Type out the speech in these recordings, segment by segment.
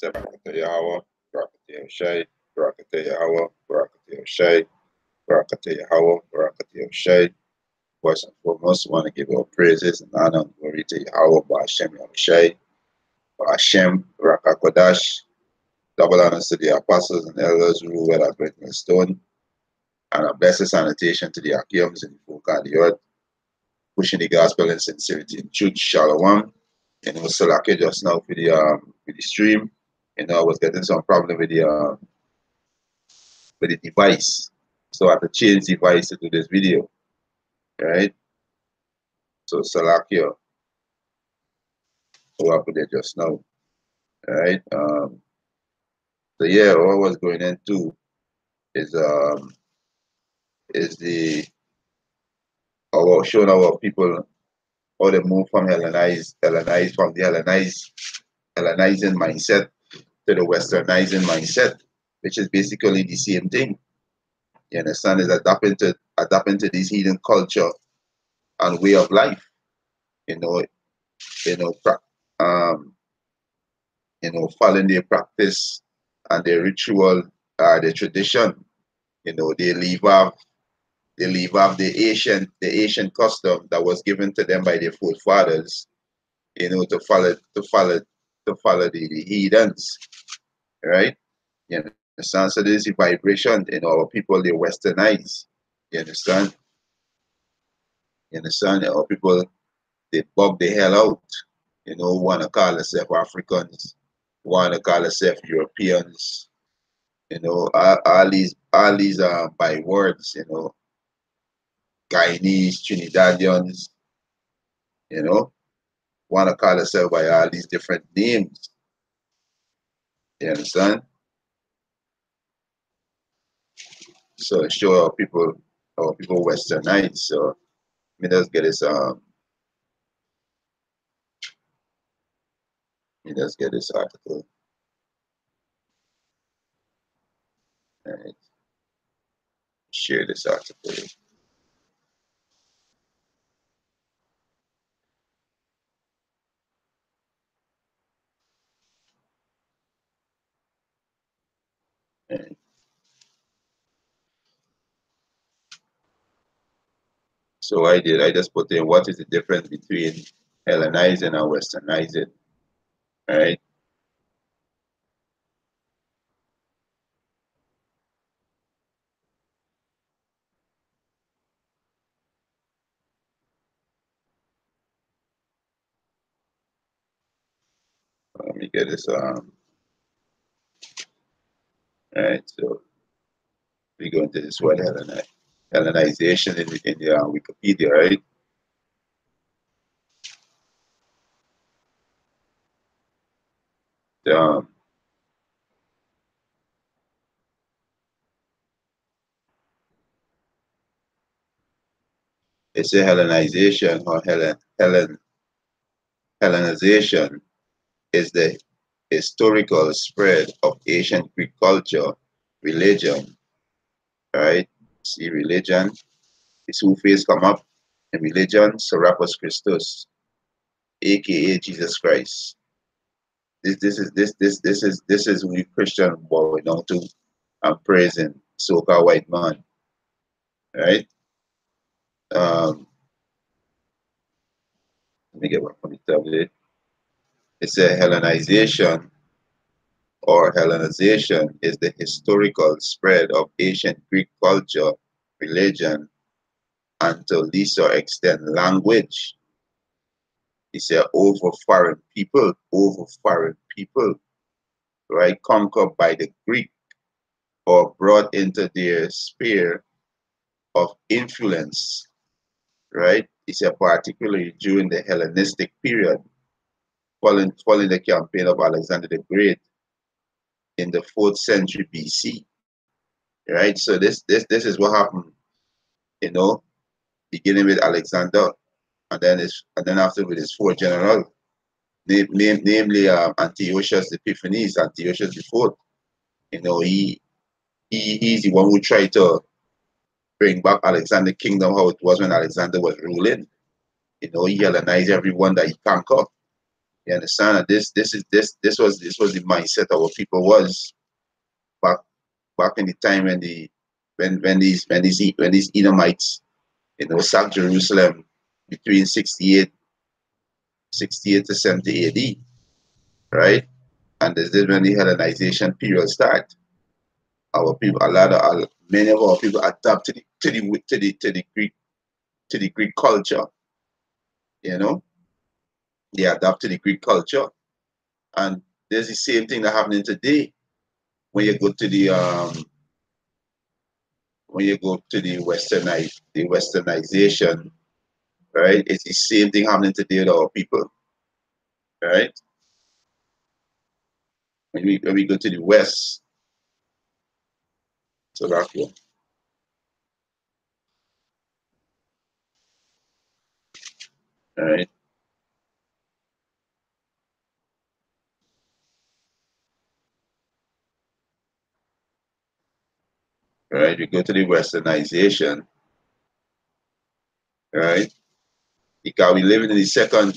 Barakatah Yahweh, Barakatah Shai, Barakatah Yahweh, Barakatah Shai, Barakatah Yahweh, Barakatah Shai. First and foremost, we want to give all praises and honor and glory to Yahweh, Ba'ashem Yahushai, Ba'ashem, Rakakodash. Double honors to the apostles and elders who rule at written in stone, and a blessed sanitation to the Akims and the folk of the earth, pushing the gospel in sincerity and truth. Shalom. And it was Salake just now for the stream. I was getting some problem with the device. So I had to change the device to do this video. Right? So Salakia, who I put it just now. Right? So yeah, what I was going into is the our showing our people how they move from Hellenizing mindset to the Westernizing mindset, which is basically the same thing. You understand? Is adapting to this heathen culture and way of life. You know, you know, um, following their practice and their ritual, their tradition. They leave off the ancient custom that was given to them by their forefathers. To follow the heathens, right? You understand? So there's a vibration in our people. They Westernize. You understand? You understand? Our people, they bug the hell out. Want to call themselves Africans, want to call themselves Europeans. All these by words. Guyanese, Trinidadians. Want to call themselves by all these different names. You understand? So show our people Westernize. So let me just get this article. Right. Share this article. Right. So I just put in what is the difference between Hellenizing and Westernizing, right? Let me get this right. So we go into this word Hellenization in the Wikipedia, right? Um, it's a Hellenization or Hellenization is the historical spread of ancient Greek culture, religion, right? See, religion is who face come up in religion, Serapis Christus, aka Jesus Christ. This is who we Christian boy now to and praising so-called white man, right? Um, let me get one from the tablet. It's a Hellenization or Hellenization is the historical spread of ancient Greek culture, religion, and to a lesser extent language. It's a over foreign people, right? Conquered by the Greek or brought into their sphere of influence, right? It's a particularly during the Hellenistic period, following the campaign of Alexander the Great in the 4th century BC, right? So this is what happened, you know, beginning with Alexander, and then after with his 4 generals, namely Antiochus Epiphanes, Antiochus the Fourth. He's the one who tried to bring back Alexander's kingdom how it was when Alexander was ruling. He Hellenized everyone that he conquered. You understand? And this was the mindset our people was back back in the time when these Edomites, sacked Jerusalem between 68 to 70 AD, right? And this is when the Hellenization period start. Our people, many of our people adapt to the Greek culture. You know, they adapt to the Greek culture, and there's the same thing that happening today when you go to the Westernization, right? It's the same thing happening today with our people, right? When we go to the West, so that's cool. All right, right. We go to the Westernization, right? Because we living in the second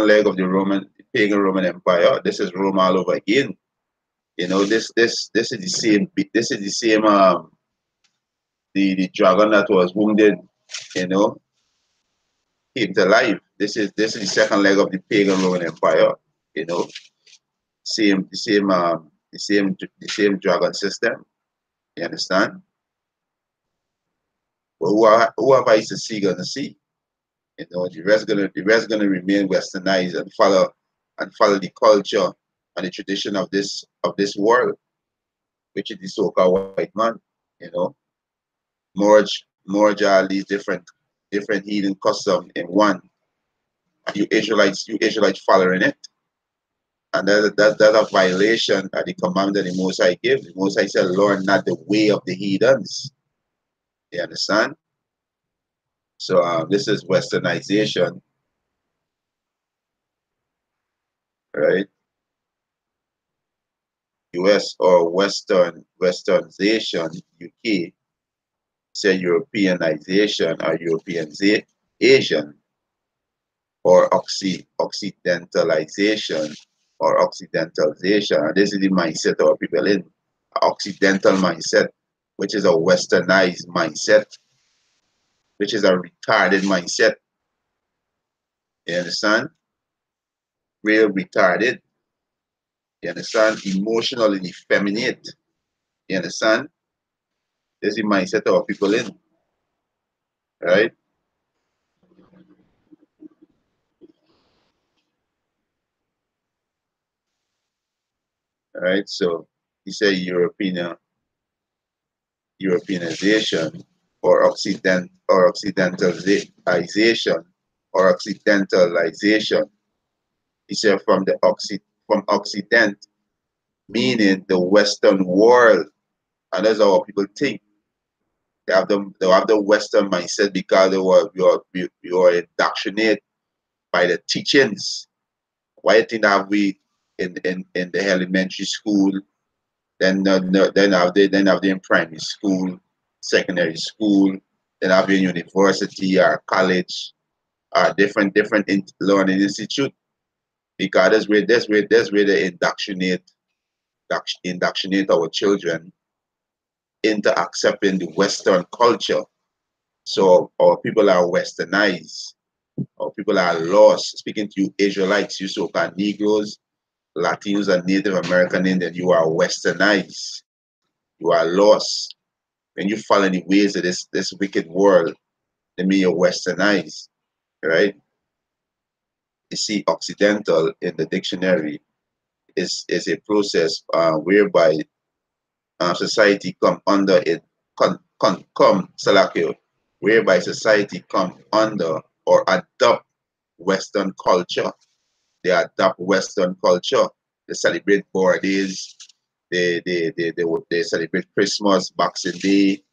leg of the pagan Roman Empire. This is Rome all over again. This is the same. This is the same. The dragon that was wounded, you know, came to life. This is the second leg of the pagan Roman Empire. You know, the same dragon system. You understand? But who have eyes to see gonna see? The rest gonna remain westernized and follow the culture and the tradition of this world, which is the so-called white man. You know, merge all these different heathen customs in one. And you Israelites following it. And that's a violation of the command that the Most High gave. The Most High said, Lord, not the way of the heathens. You understand? So this is westernization, right? US or westernization, UK, say Europeanization or Asian or Occidentalization or Occidentalization. And this is the mindset of people in Occidental mindset, which is a westernized mindset, which is a retarded mindset. You understand? Real retarded. You understand? Emotionally effeminate. You understand? This is the mindset of people in, right? Right. So he said Europeanization or Occidentalization or Occidentalization. He said from Occident, meaning the Western world, and that's how people think. They have the Western mindset because we were indoctrinated by the teachings. Why do you think that we in the elementary school, then have they in primary school, secondary school, then have they in university or college or different learning institute, because that's where they indoctrinate our children into accepting the Western culture. So our people are westernized. Our people are lost. Speaking to you Israelites, you so-called Negroes, Latinos, and Native American Indian, you are westernized. You are lost. When you fall in the ways of this wicked world, they mean you're westernized, right? You see, Occidental in the dictionary is a process whereby society come under it, come Salakio, whereby society come under or adopt Western culture. They adopt Western culture. They celebrate birthdays. They celebrate Christmas, Boxing Day.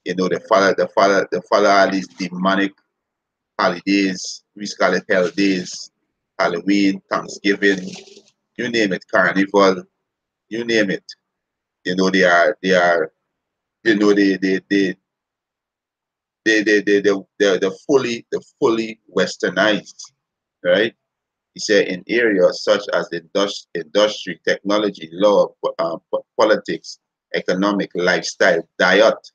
They follow all these demonic holidays. We call it hell days, Halloween, Thanksgiving, you name it, Carnival, you name it. They are you know they're fully westernized, right? He said in areas such as industry, technology, law, politics, economic, lifestyle, diet,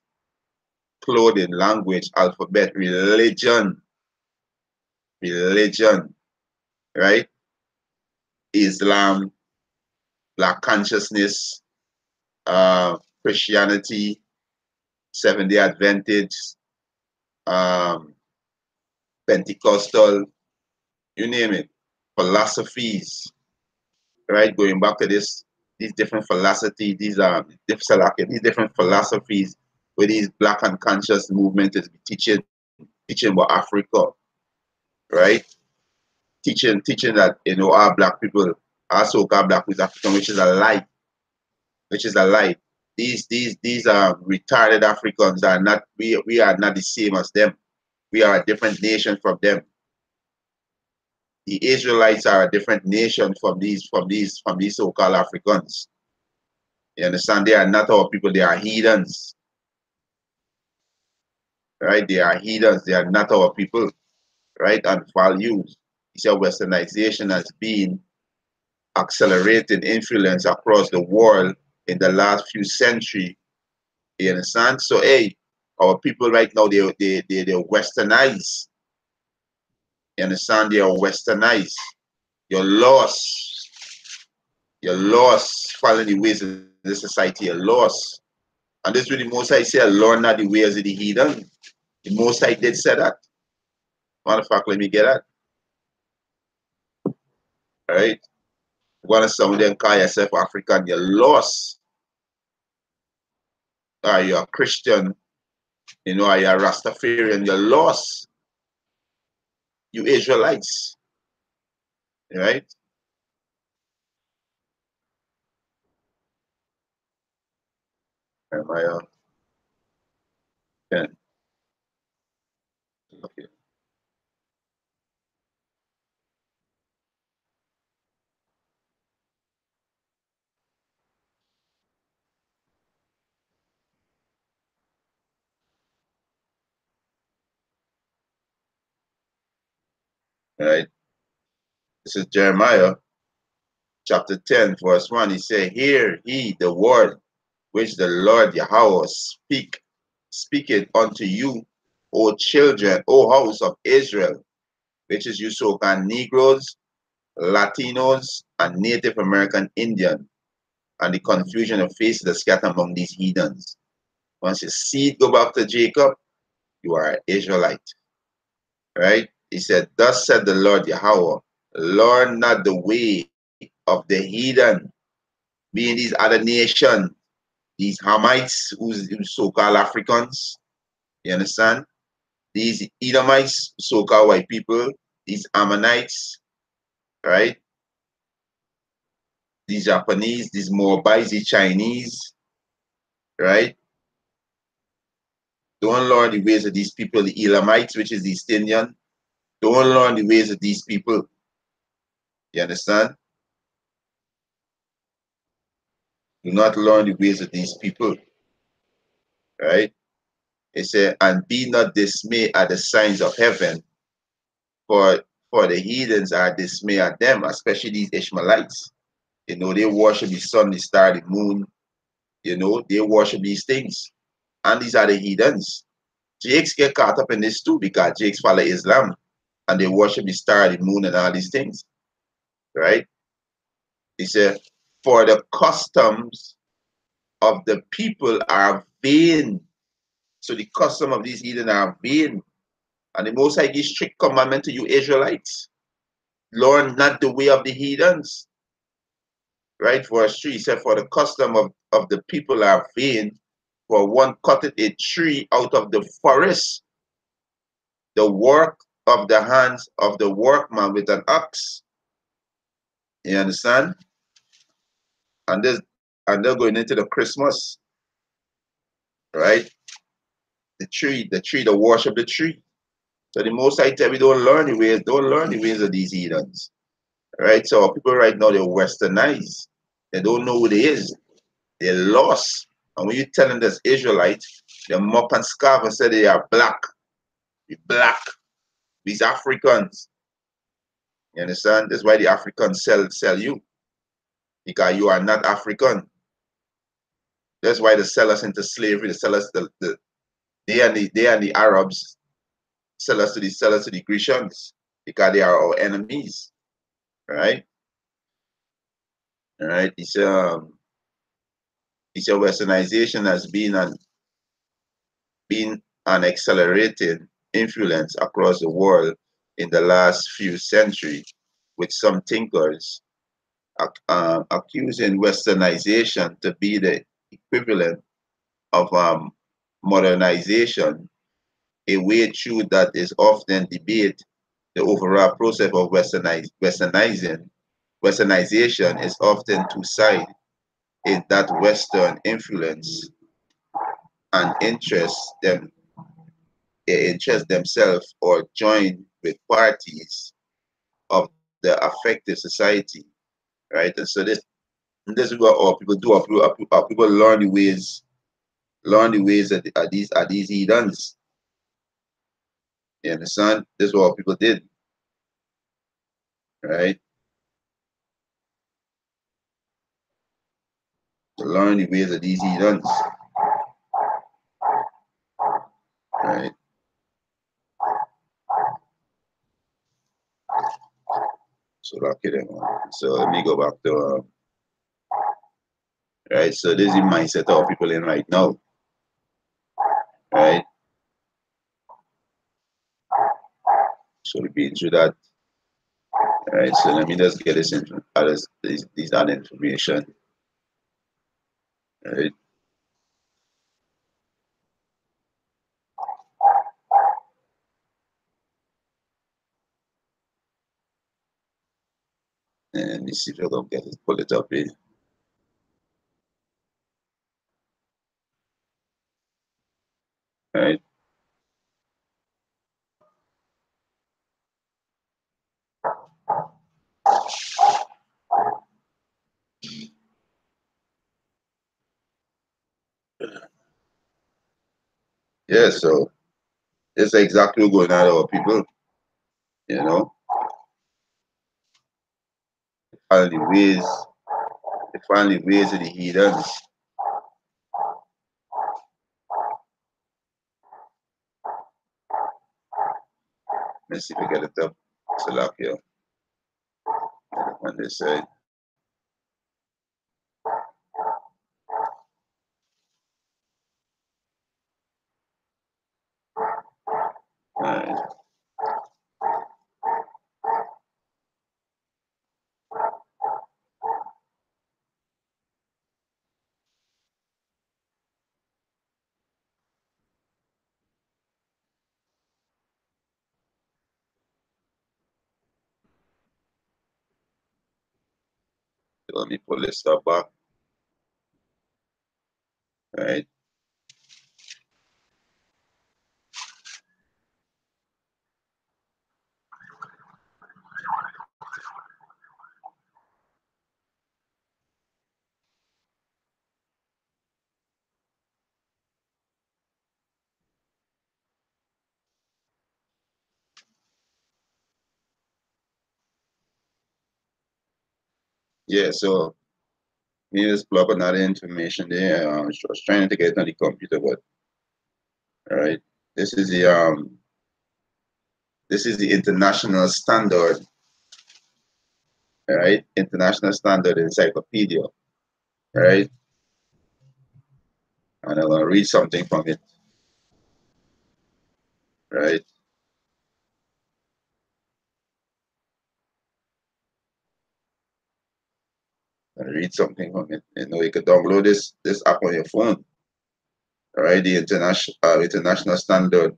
clothing, language, alphabet, religion, right? Islam, Black consciousness, Christianity, Seventh-day Adventist, um, Pentecostal, you name it, philosophies, right? Going back to these different philosophies, these different philosophies where these Black unconscious movement is teaching about Africa, right? Teaching that our Black people, our so-called Black people, African, which is a lie. These retarded Africans are not. We are not the same as them. We are a different nation from them. The Israelites are a different nation from these so-called Africans. You understand? They are not our people. They are heathens, right? They are heathens. They are not our people, right? And values. He said Westernization has been accelerating influence across the world in the last few centuries. You understand? So, hey, our people right now, they're westernized. You understand? They are westernized. You're lost. You're lost following the ways of this society. You're lost. And this really Most I say, learn not the ways of the heathen. The Most I did say that. Matter of fact, let me get that. All right? One of some of them call yourself African, you're lost. You're a Christian, you're a Rastafarian, you're lost. You Israelites, right? Jeremiah 10. Okay, all right. This is Jeremiah chapter 10, verse 1. He said, hear ye the word which the Lord Yahweh speaketh unto you, O children, O house of Israel, which is you so-called Negroes, Latinos, and Native American Indian, and the confusion of faces that scatter among these heathens. Once your seed go back to Jacob, you are an Israelite, right? He said, thus said the Lord Yahweh, learn not the way of the heathen, being these other nations, these Hamites, who's so-called Africans, you understand? These Edomites, so-called white people, these Ammonites, right? These Japanese, these Moabites, these Chinese, right? Don't learn the ways of these people, the Elamites, which is the East Indian. Don't learn the ways of these people. You understand? Do not learn the ways of these people, right? It said, and be not dismayed at the signs of heaven, for the heathens are dismayed at them, especially these Ishmaelites. They worship the sun, the star, the moon. They worship these things. And these are the heathens. Jakes get caught up in this too because Jakes follow Islam and they worship the star, the moon, and all these things, right? He said, for the customs of the people are vain. So the custom of these heathen are vain. And the Most High gives strict commandment to you Israelites. Learn not the way of the heathens. Right? Verse 3 he said, for the custom of the people are vain, for one cutteth a tree out of the forest, the work of the hands of the workman with an axe. You understand? And this and they're going into the Christmas, right? The worship the tree. So the Most High tell we don't learn the ways of these heathens. Right? So people right now, they're westernized. They don't know who they is. They're lost. And when you tell them there's Israelites, they mop and scarf and say they are black. We're black. These Africans. You understand? That's why the Africans sell you, because you are not African. That's why they sell us into slavery. They sell us they and the Arabs sell us to the Grecians because they are our enemies. Right? All right. It's a Westernization has been an accelerated influence across the world in the last few centuries, with some thinkers accusing Westernization to be the equivalent of modernization, a way through that is often debated. The overall process of Westernization is often two-sided in that Western influence and interest themselves or join with parties of the affected society, right? And so this is what our people do. Our people learn the ways of these heathens. You understand? This is what our people did, right? To learn the ways of these heathens, right? So okay then. So let me go back to right. So this is the mindset our people in right now, right? So we've been through that. All right, so let me just get these other information. All right. And let me see if I can get it, pull it up here. All right. Yeah, so it's exactly what's going on with our people, you know. Finally ways of the heathens. Let's see if we get it up. Select here on this side. All right. So let me pull this stuff back. All right. Yeah, so me just plug another information there. I was trying to get it on the computer, but all right. This is the international standard, all right? International standard encyclopedia, all right? And I'm gonna read something from it, right? And read something from it. You know, you can download this app on your phone, all right? The international standard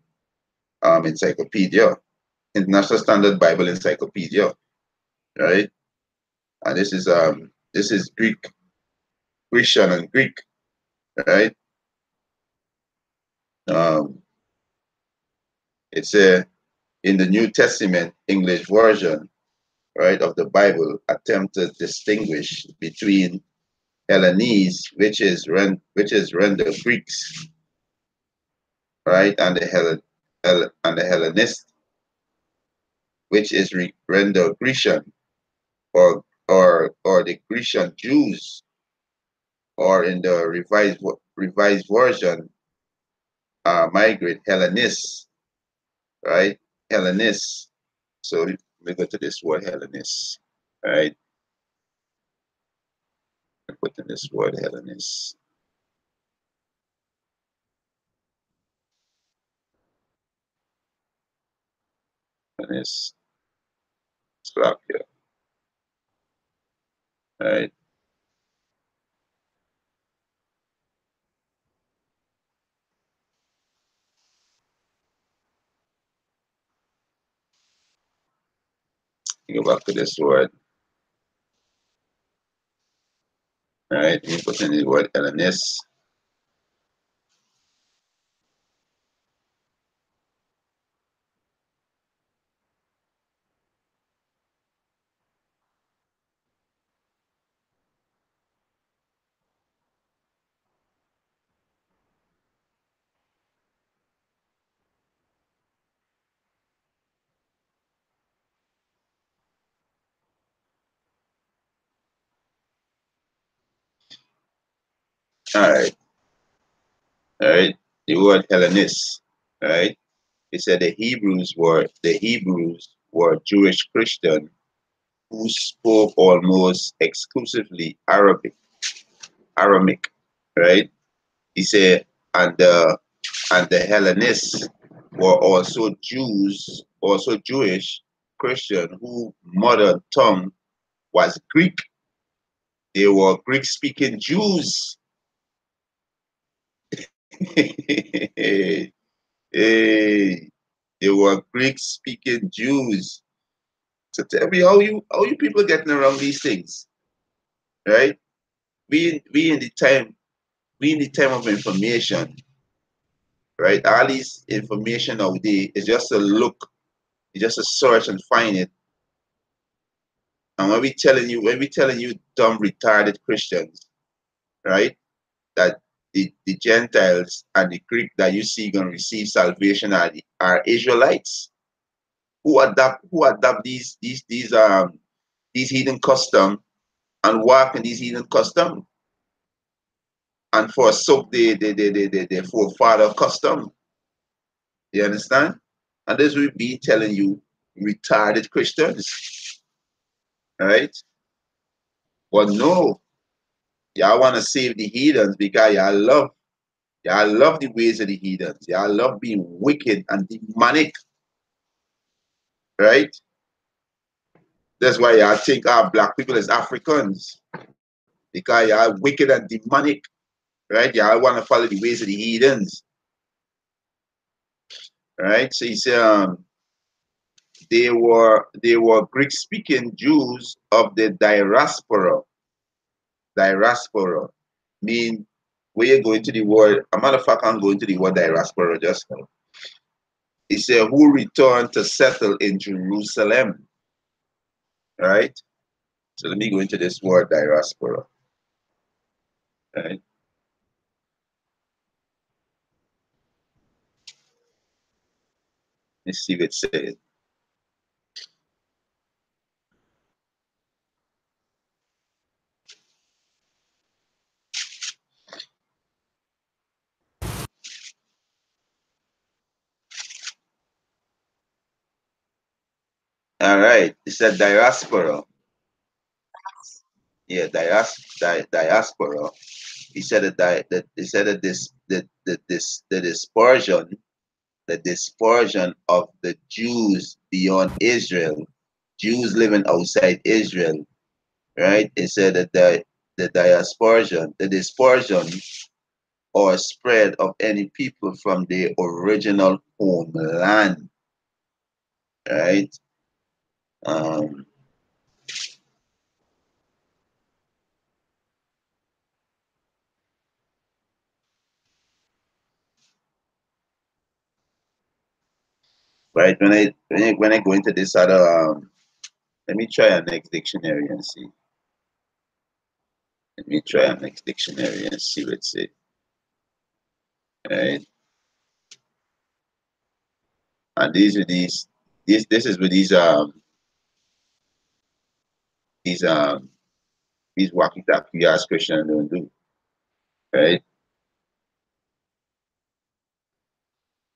encyclopedia, international standard Bible encyclopedia, right? And this is Greek, Christian and Greek, right? Um, it's a in the New Testament English version, right, of the Bible, attempt to distinguish between Hellenese, which is render Greeks, right, and the Hellenist, which is rendered Grecian, or the Grecian Jews, or in the revised version, migrate Hellenists, right? Hellenists. So we go to this word Hellenist, right? I put in this word Hellenist. Hellenist. Stop here, right? You go back to this word, right? You put in the word Hellenist. All right, all right. The word Hellenist, right? It said the Hebrews were Jewish Christian who spoke almost exclusively Aramic, right? He said, and the Hellenists were also Jews, also Jewish Christian whose mother tongue was Greek. They were Greek-speaking Jews. Hey, they were Greek-speaking Jews. So tell me how you people getting around these things, right? We in the time we in the time of information, right? All this information nowadays is just a look, it's just a search and find it. And when we telling you dumb retarded Christians, right, that the Gentiles and the Greek that you see gonna receive salvation are Israelites who adapt these heathen custom and walk in these heathen custom and forsook the forefather custom. You understand? And this will be telling you retarded Christians, right? But no, y'all want to save the heathens because y'all love the ways of the heathens. Y'all love being wicked and demonic, right? That's why y'all think our black people is Africans because y'all wicked and demonic, right? Y'all want to follow the ways of the heathens, right? So he said, they were Greek speaking Jews of the diaspora mean where you going to the word. A matter of fact, I'm going to the word diaspora just now. It said who returned to settle in Jerusalem, right? So let me go into this word diaspora, right? Let's see what it says. All right, it said diaspora. Yeah, diaspora. He said that he said that the dispersion of the Jews beyond Israel, Jews living outside Israel, right? It said that the dispersion or spread of any people from their original homeland, right? Um, right. When I go into this other, let me try a next dictionary and see. Let me try a next dictionary and see what it says. Right. And these are this is what these these wacky tacky ass Christians don't do, right?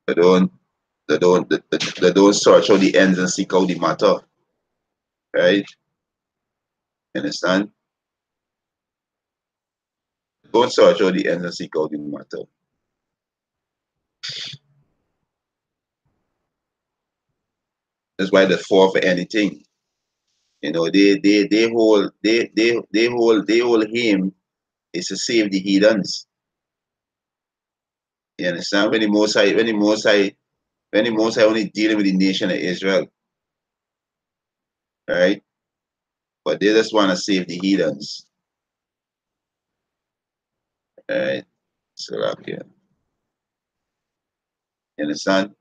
They don't they don't search out the ends and seek out the matter, right? You understand? Don't search out the ends and seek out the matter. That's why they fall for anything. You know, they hold him is to save the heathens. You understand? When the Most High only dealing with the nation of Israel, right? But they just want to save the heathens, right? So like, yeah, you understand?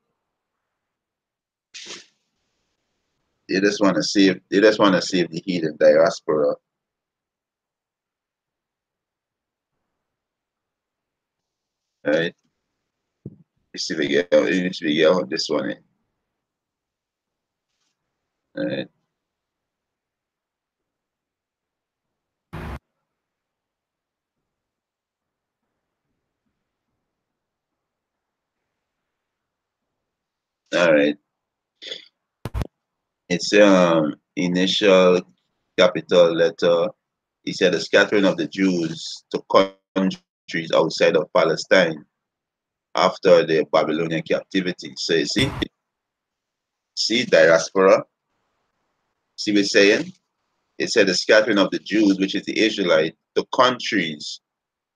They just want to save the heathen diaspora, right? You see we get on this one, right? All right. It's initial capital letter. He said the scattering of the Jews to countries outside of Palestine after the Babylonian captivity. So you see diaspora. See what it's saying? It said the scattering of the Jews, which is the Israelite, to countries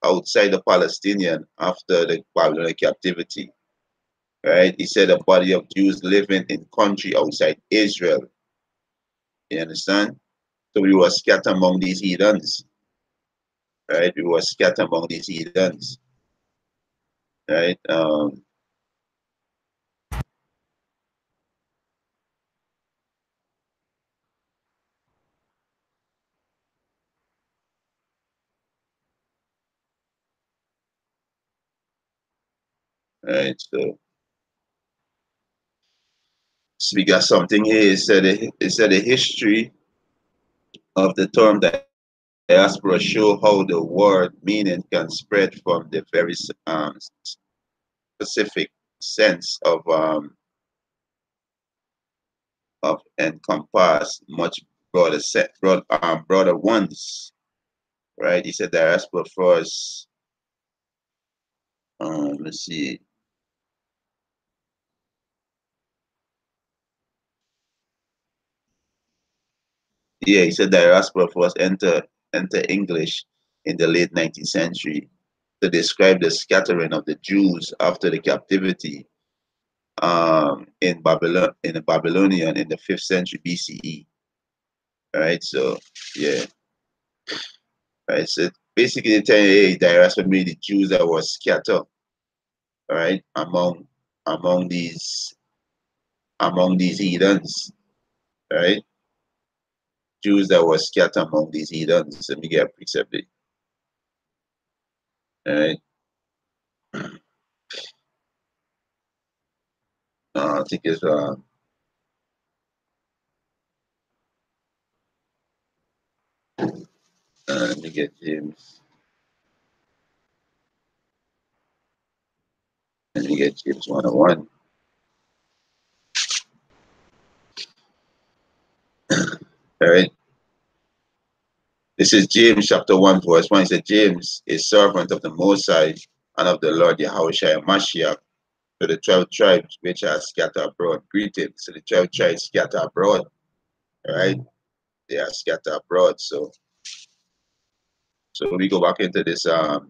outside the Palestinian after the Babylonian captivity. Right? He said a body of Jews living in country outside Israel. You understand? So we were scattered among these heathens. Right? We were scattered among these heathens. Right? Right. So we got something here. It said the history of the term diaspora show how the word meaning can spread from the very specific sense of encompass much broader ones, right? He said diaspora first. Let's see. Yeah, he said diaspora first enter English in the late 19th century to describe the scattering of the Jews after the captivity in Babylonian in the 5th century BCE. All right, so yeah, right. So basically, they tell you, hey, diaspora means the Jews that were scattered, all right, among these among these heathens, right? Jews that were scattered among these heathens. Let me get a precept, all right? I think it's let me get James. Let me get James 101. All right. This is James chapter 1, verse 1. It said, James, a servant of the Most High and of the Lord Yahushua Mashiach, to the 12 tribes which are scattered abroad. Greetings. So the 12 tribes scattered abroad. All right. They are scattered abroad. So we go back into this the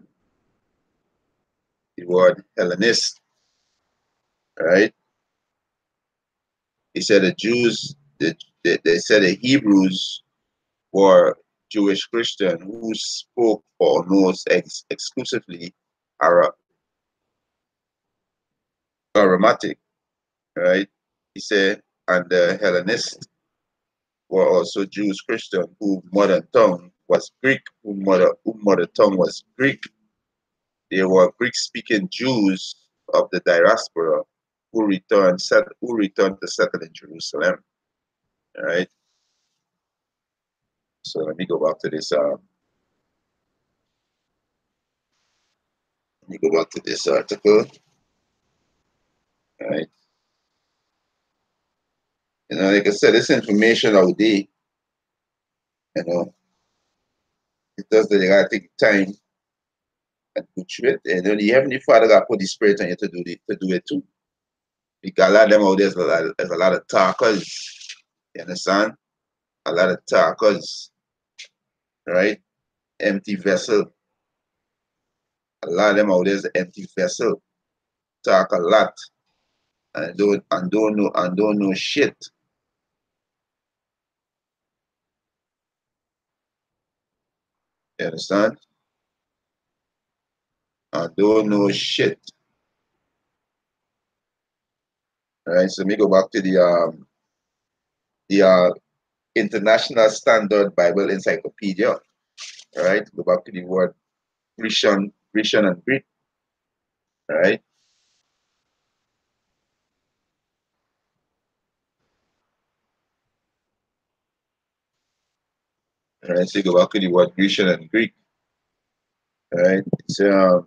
word Hellenist. All right. He said the Jews, they said the Hebrews were Jewish Christian who spoke almost exclusively Aramaic, right? He said, and the Hellenists were also Jews Christian whose mother tongue was Greek, whose mother tongue was Greek. They were Greek speaking Jews of the diaspora who returned to settle in Jerusalem. All right. So let me go back to this. Let me go back to this article. All right. You know, like I said, this information out there, you know, it does that you gotta take time and go through it. And then the Heavenly Father got put the spirit on you to do it too. Because a lot of them out there's a lot of talkers. You understand? A lot of talkers, right? Empty vessel. A lot of them out there's an empty vessel. Talk a lot and don't know shit. You understand? And don't know shit. All right. So let me go back to the International Standard Bible Encyclopedia. All right. Go back to the word Grecian and Greek. All right. All right. So go back to the word Grecian and Greek. All right. So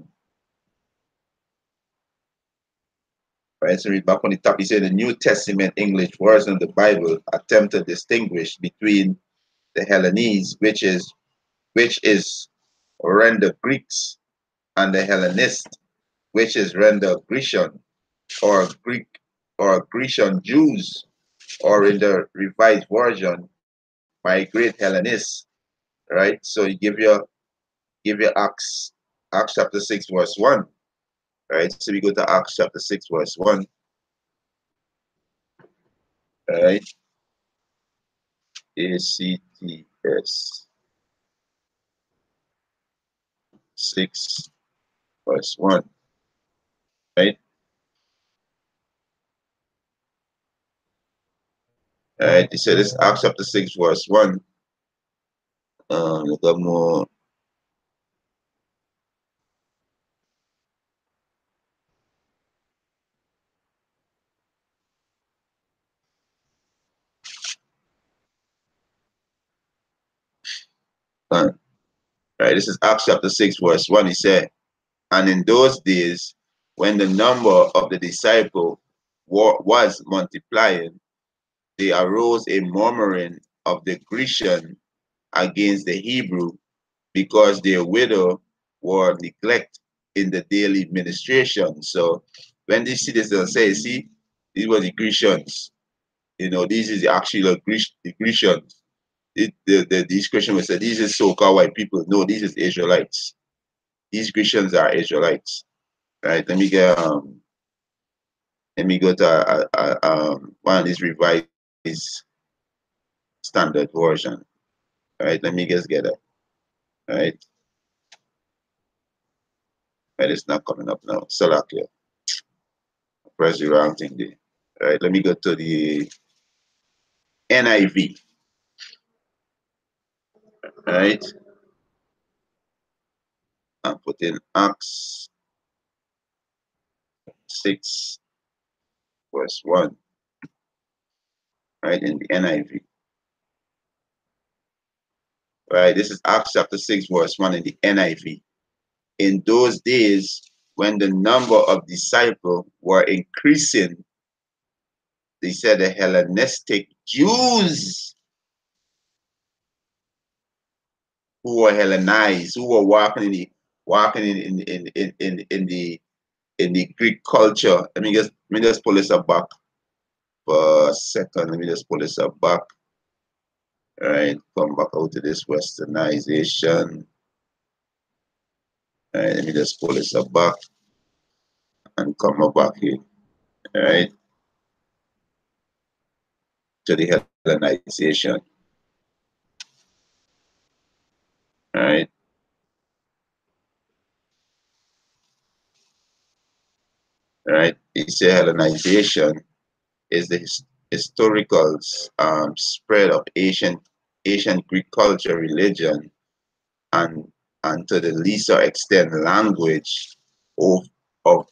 right. So read back on the top. He said the New Testament English version of the Bible attempt to distinguish between the Hellenese, which is render Greeks, and the Hellenist, which is render Grecian or Greek or Grecian Jews, or in the revised version, my great Hellenists. Right? So he give you Acts chapter 6, verse 1. Right? So we go to Acts chapter 6, verse 1. Right? ACTS 6, verse 1. Right? Right? He said this Acts chapter 6, verse 1. Look up more. Right? This is Acts chapter 6, verse 1. He said, and in those days, when the number of the disciple was multiplying, there arose a murmuring of the Grecian against the Hebrew, because their widow were neglected in the daily ministration. So when they see this, they'll say, see, these were the Grecians. You know, this is actually the Grecians. These Christians will say, these is so-called white people. No, these is Israelites. These Christians are Israelites. Right? Let me go to one of these revised standard version. All right, let me just get it. All right, but it's not coming up now. Select here. Press the wrong thing there. All right, let me go to the NIV. All right, and put in Acts 6, verse 1. Right, in the NIV. Right, this is Acts chapter 6, verse 1 in the NIV. In those days, when the number of disciples were increasing, they said the Hellenistic Jews who were Hellenized, who were walking in the Greek culture. Let me just pull this up back for a second. Let me just pull this up back. All right, come back out to this Westernization. All right, let me just pull this up back and come up back here. All right, to the Hellenization. All right. All right. He said Hellenization is the historical spread of ancient Greek culture, religion, and to the lesser extent language of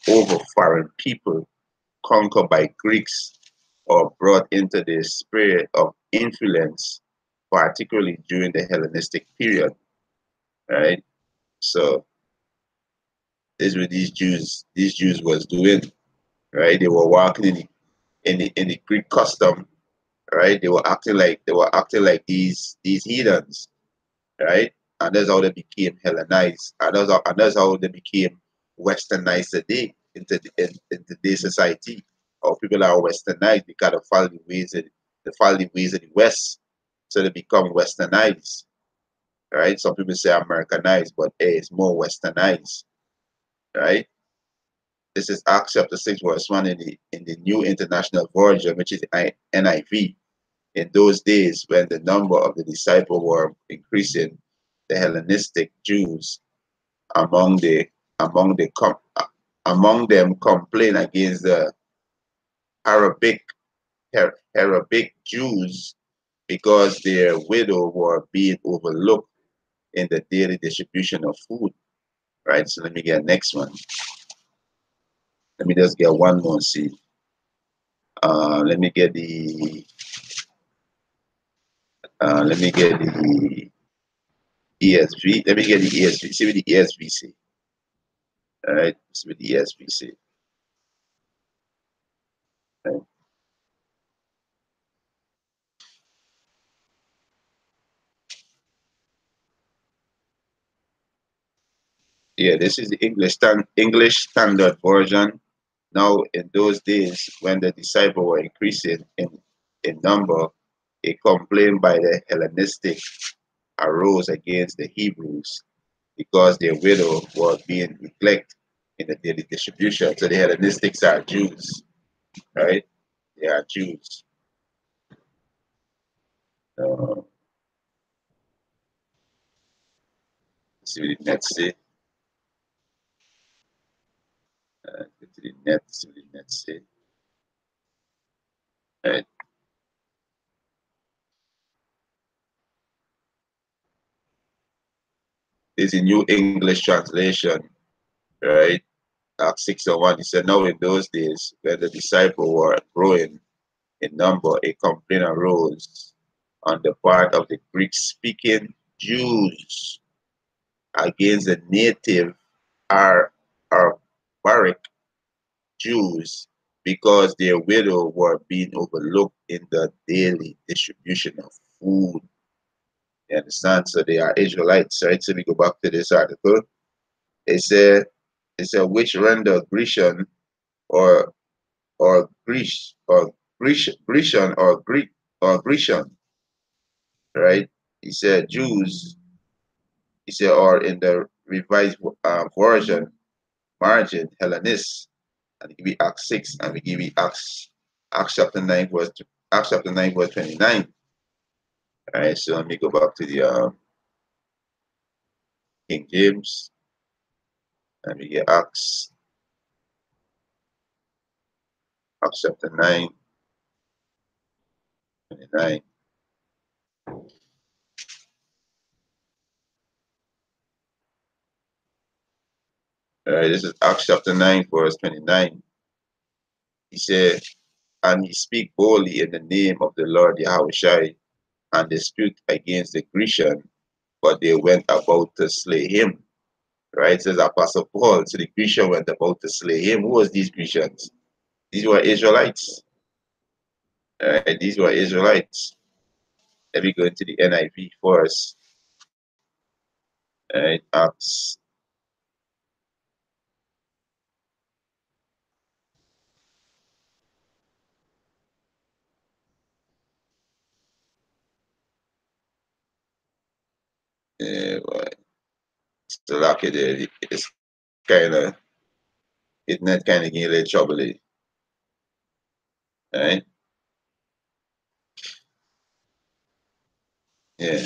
over foreign people conquered by Greeks or brought into the sphere of influence, particularly during the Hellenistic period, right? So this is what these Jews was doing, right? They were walking in the Greek custom, right? They were acting like these heathens, right? And that's how they became Hellenized, and that's how they became Westernized today in today's society. Or people are Westernized because they follow the ways of the West, so they become Westernized, right? Some people say Americanized, but it's more Westernized, right? This is Acts chapter 6, verse 1 in the New International Version, which is NIV. In those days, when the number of the disciples were increasing, the Hellenistic Jews among the among the among them complained against the Arabic Arabic Jews because their widows were being overlooked in the daily distribution of food. Right. So let me get next one. Let me just get one more. See. Let me get the. Let me get the ESV. Let me get the ESV. See what the ESV say. All right. See what the ESV say. Right. Yeah, this is the English Standard Version. Now, in those days, when the disciples were increasing in number, a complaint by the Hellenistic arose against the Hebrews because their widows were being neglected in the daily distribution. So the Hellenistics are Jews, right? They are Jews. Uh, see what the net say. Go to the net, see what the net say. Right. This is a New English translation, right? Acts 6:1. He said, now in those days, when the disciples were growing in number, a complaint arose on the part of the Greek speaking Jews against the native barbaric Jews because their widows were being overlooked in the daily distribution of food. You understand? So they are Israelites, right? So we go back to this article. It said, which render Grecian or Greece or Grecian or Greek or Grecian, right? He said Jews, he said, or in the revised version, margin, Hellenist, and give you Acts 6, and we give you Acts chapter 9, Acts chapter 9, verse 29. All right, so let me go back to the King James, and we get Acts chapter 9, 29. All right, this is Acts chapter 9, verse 29. He said, and he speak boldly in the name of the Lord Yahushua, and dispute against the Grecian, but they went about to slay him. Right? Says Apostle Paul. So the Grecian went about to slay him. Who was these Grecians? These were Israelites. Right? These were Israelites. Let me go into the NIV first. Right? Acts. Well, so like it's kind of it's not kind of getting a little trouble. Right? Yeah.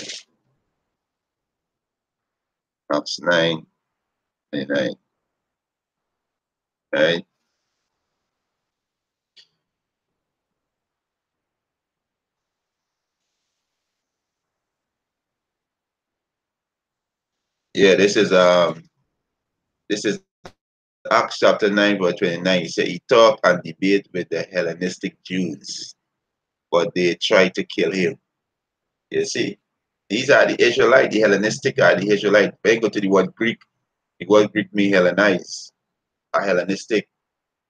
Acts 9, 29. Right? Yeah, this is Acts chapter 9, verse 29, he said he talked and debated with the Hellenistic Jews, but they tried to kill him. You see, these are the Israelites, the Hellenistic are the Israelites. When you go to the word Greek, the word Greek means Hellenize, or Hellenistic,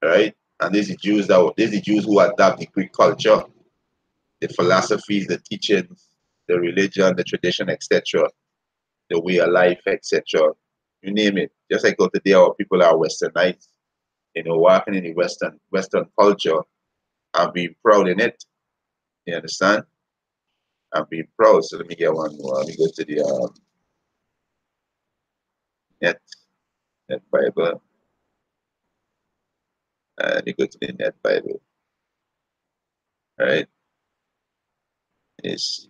right? And these are the Jews who adopt the Greek culture, the philosophies, the teachings, the religion, the tradition, etc., the way of life, etc. You name it. Just like today, our people are Westernized, working in the Western culture and being proud in it. You understand? And being proud. So let me get one more. Let me go to the net net Bible. Let me go to the net Bible. All right. It's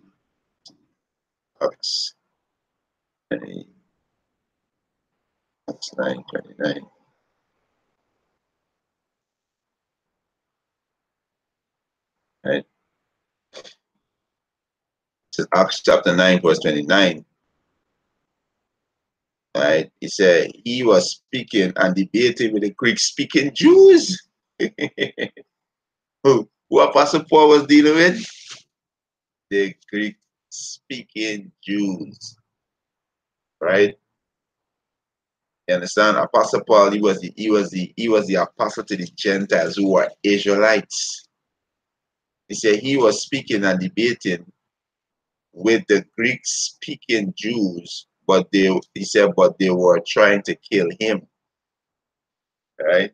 Acts 20, Acts 9:29. Right. It's Acts chapter 9, verse 29. Right. He said he was speaking and debating with the Greek speaking Jews. Who Apostle Paul was dealing with? The Greek speaking Jews. Right? You understand? Apostle Paul, he was the apostle to the Gentiles who were Israelites. He said he was speaking and debating with the Greek speaking Jews, but they were trying to kill him. Right?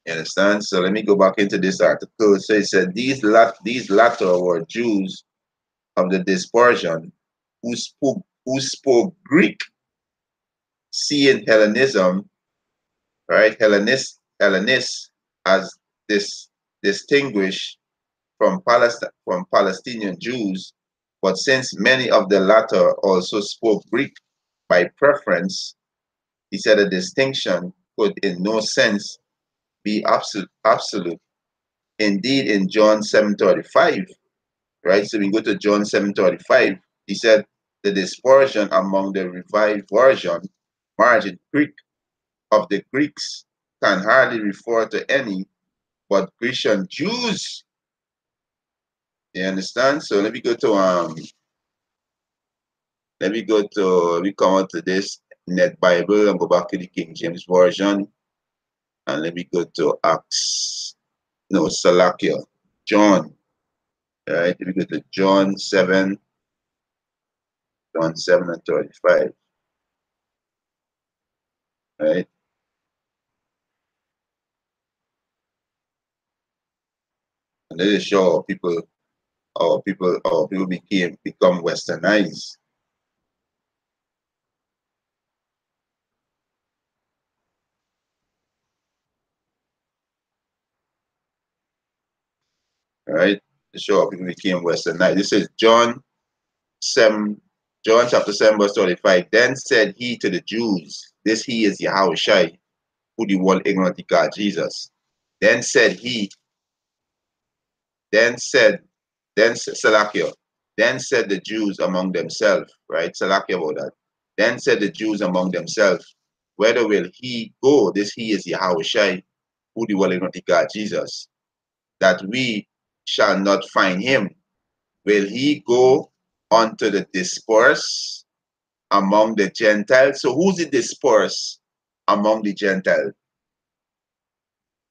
You understand? So let me go back into this article. So it said these latter were Jews of the dispersion who spoke Greek, seeing Hellenism, right? Hellenists as this distinguished from Palestinian Jews, but since many of the latter also spoke Greek by preference, he said a distinction could in no sense be absolute. Indeed, in John 7:35, right? So we go to John 7:35, he said the dispersion among the revived margin Greek of the Greeks can hardly refer to any but Grecian Jews. You understand? So let me come out to this net Bible and go back to the King James Version. And let me go to Salakia, John. All right, let me go to John 7 and 35. Right? And this is show our people become westernized. Right? To show our people became westernized. This is John 7, John chapter 7, verse 35. Then said he to the Jews, this he is Yahushai, who the world ignorantly called Jesus. Then said he, then said, then Salakia, then said the Jews among themselves, right? Salakia about that. Then said the Jews among themselves, whether will he go, this he is Yahushai, who the world ignorantly called Jesus, that we shall not find him. Will he go unto the dispersed among the Gentiles? So who's the dispersed among the Gentiles?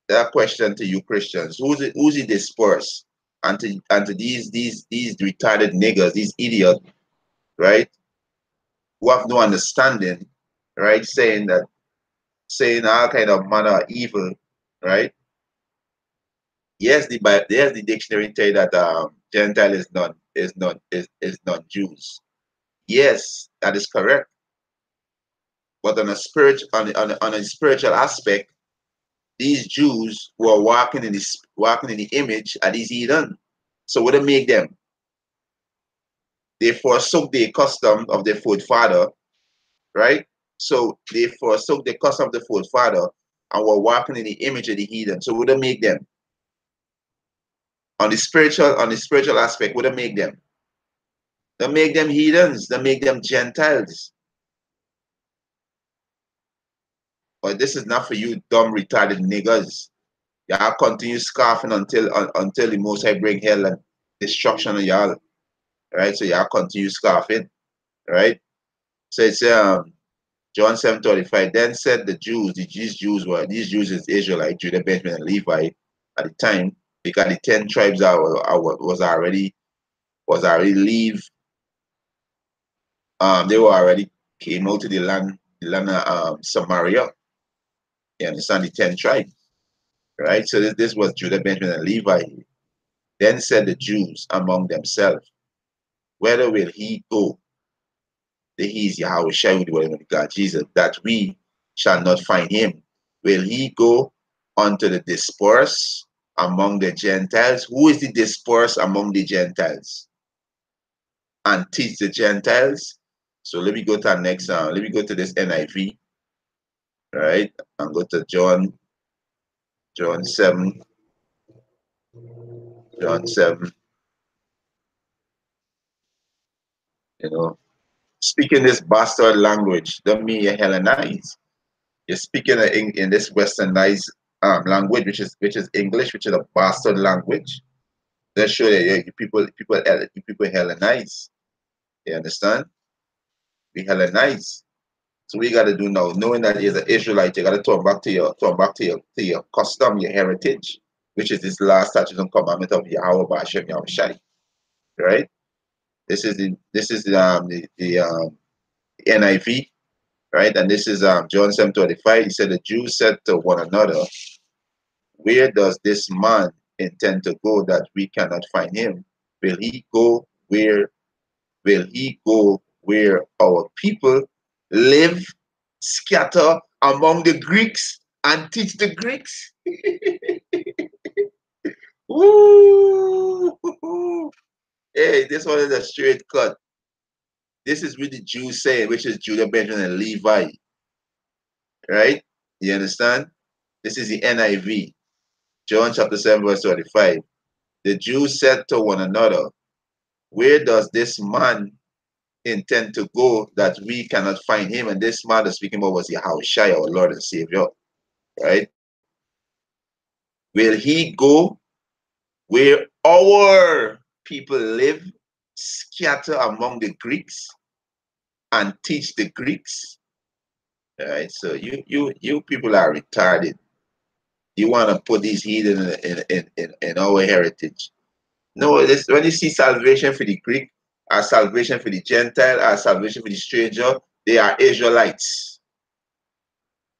That question to you Christians. Who's it dispersed? And to these retarded niggers, these idiots, right? Who have no understanding, right? Saying all kind of manner of evil, right? Yes, the dictionary tell you that Gentile is not Jews. Yes, that is correct. But on a spiritual aspect, these Jews who are walking in the image are these heathen. So what do make them? They forsook the custom of their forefather, right? So they forsook the custom of the forefather and were walking in the image of the heathen. So what do make them? On the spiritual aspect, what do make them? They make them heathens, they make them Gentiles. But this is not for you dumb, retarded niggers. Y'all continue scoffing until the Most High bring hell and destruction on y'all. Right? So y'all continue scoffing. Right? So it's John 7:35. Then said the Jews, these Jews is Israelite, Judah, Benjamin, and Levi at the time, because the 10 tribes was already leave. They were already came out to the land of Samaria. You understand, the 10 tribes, right? So this was Judah, Benjamin, and Levi. Then said the Jews among themselves, whether will he go? The he is Yahweh Shai with the word of God, Jesus, that we shall not find him. Will he go unto the dispersed among the Gentiles? Who is the dispersed among the Gentiles? And teach the Gentiles. So let me go to our next. Let me go to this NIV, right? And go to John 7, John 7. You know, speaking this bastard language don't mean you're Hellenized. You're speaking in this Westernized language, which is English, which is a bastard language. That show that people Hellenize. You understand? We Hellenize. So we got to do now, knowing that you're an Israelite, you got to turn back to your custom, your heritage, which is this last statute and commandment of Yahweh Ba'ashem Yahweh Shai. Right? This is the NIV, right? And this is John 7:25. He said the Jews said to one another, where does this man intend to go that we cannot find him? Will he go where our people live, scatter among the Greeks, and teach the Greeks? Woo! Hey, this one is a straight cut. This is what the Jews say, which is Judah, Benjamin, and Levi. Right? You understand? This is the NIV. John chapter 7, verse 25. The Jews said to one another, where does this man intend to go that we cannot find him? And this man that's speaking about was Yahushua, our Lord and Savior. Right? Will he go where our people live, scatter among the Greeks, and teach the Greeks? All right, so you people are retarded. You want to put these heathen in our heritage. No, this, when you see salvation for the Greek, or salvation for the Gentile, or salvation for the stranger, they are Israelites.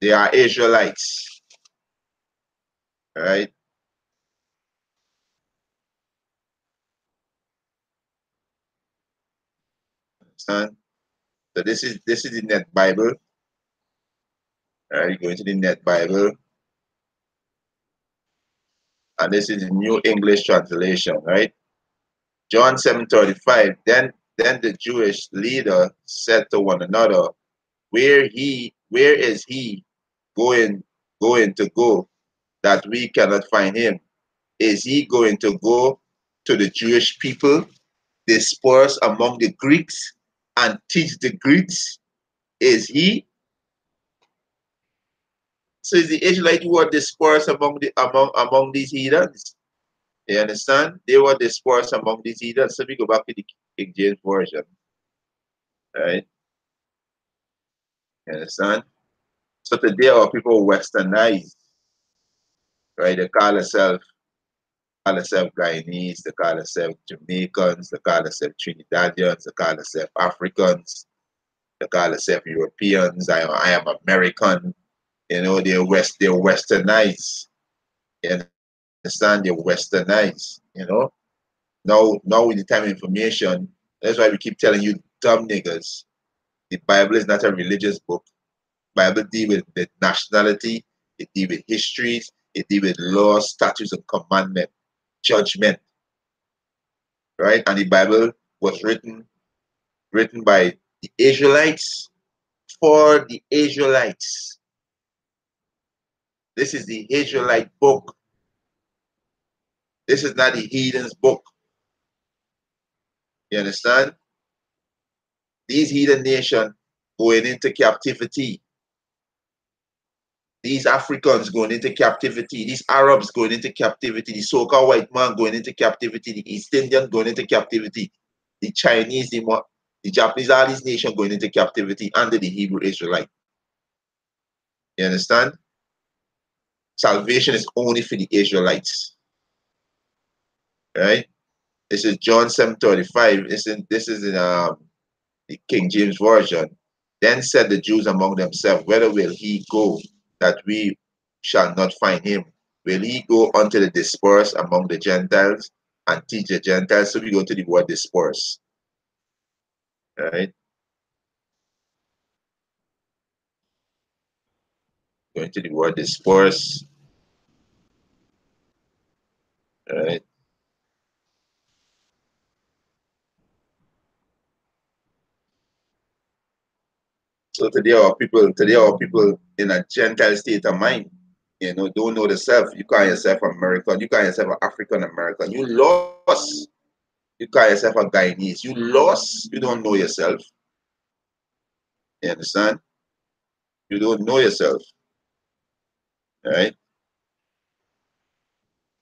They are Israelites. All right? Son. So this is the Net Bible. All right, you go into the Net Bible, and this is the New English translation, right? John 7:35. Then the Jewish leader said to one another, where is he going going to go that we cannot find him? Is he going to go to the Jewish people, disperse among the Greeks, and teach the Greeks? Is he? So is the Israelites who are dispersed among these heathens? You understand? They were dispersed among these heathens. So we go back to the King James version, right? You understand? So today our people westernized, right? They call themselves Guyanese, they call themselves Jamaicans, they call themselves Trinidadians, they call themselves Africans, they call themselves Europeans. I am American. You know, they're westernized. You understand? They're westernized. You know. Now with the time of information, that's why we keep telling you dumb niggas. The Bible is not a religious book. Bible deal with nationality, it deal with histories, it deal with laws, statutes, and commandment, judgment, right? And the Bible was written by the Israelites for the Israelites. This is the Israelite book. This is not the heathen's book. You understand? These heathen nations going into captivity. These Africans going into captivity, these Arabs going into captivity, the so-called white man going into captivity, the East Indian going into captivity, the Chinese, the Japanese, all these nations going into captivity under the Hebrew Israelite. You understand? Salvation is only for the Israelites. Right? This is John 7:35. This is in the King James Version. Then said the Jews among themselves, whether will he go that we shall not find him? Will he go unto the dispersed among the Gentiles and teach the Gentiles? So we go to the word disperse. Right? Going to the word disperse. Right? So today our people in a Gentile state of mind, don't know the self. You call yourself American, you call yourself an African American. You lost. You call yourself a Guyanese. You lost. You don't know yourself. You understand? You don't know yourself. Right?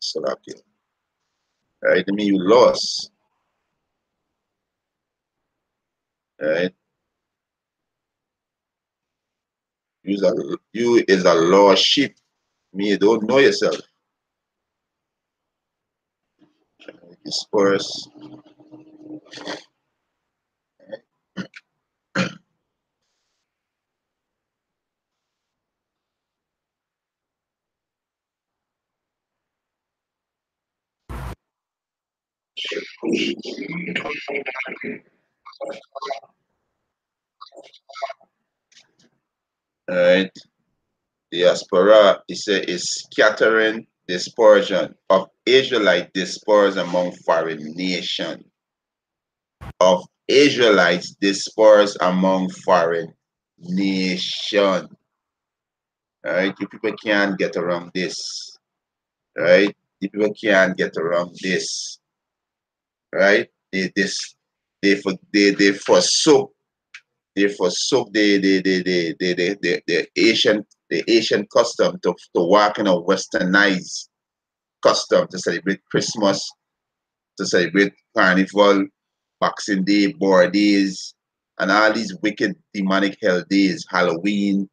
So okay. Right? I mean you lost. Right? You is a lost sheep. I mean you don't know yourself. Disperse. Right? Diaspora is scattering dispersion of Israelite dispersed among foreign nations. Of Israelites dispersed among foreign nations. Right? You people can't get around this. Right? You people can't get around this. Right? They forsook the Asian custom to walk in a westernized custom to celebrate Christmas, to celebrate Carnival, Boxing Day, Board Days, and all these wicked demonic hell days, Halloween,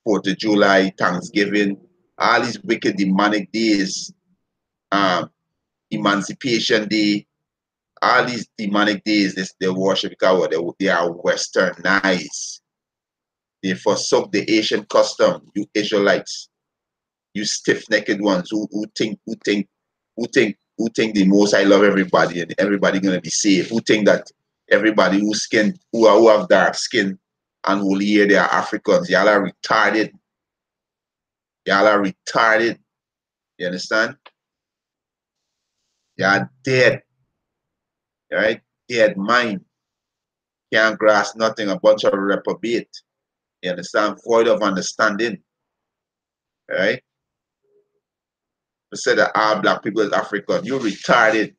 4th of July, Thanksgiving, all these wicked demonic days, um, Emancipation Day, all these demonic days, they worship because they are westernized. They forsook the Asian custom, you Israelites, you stiff-necked ones who think the most I love everybody and everybody gonna be safe. Who think that everybody who have dark skin and who here they are Africans. Y'all are retarded. Y'all are retarded. You understand? Y'all dead. Right? Dead mind. Can't grasp nothing, a bunch of reprobate. You understand? Void of understanding. Right? We said that all black people is African. You retarded.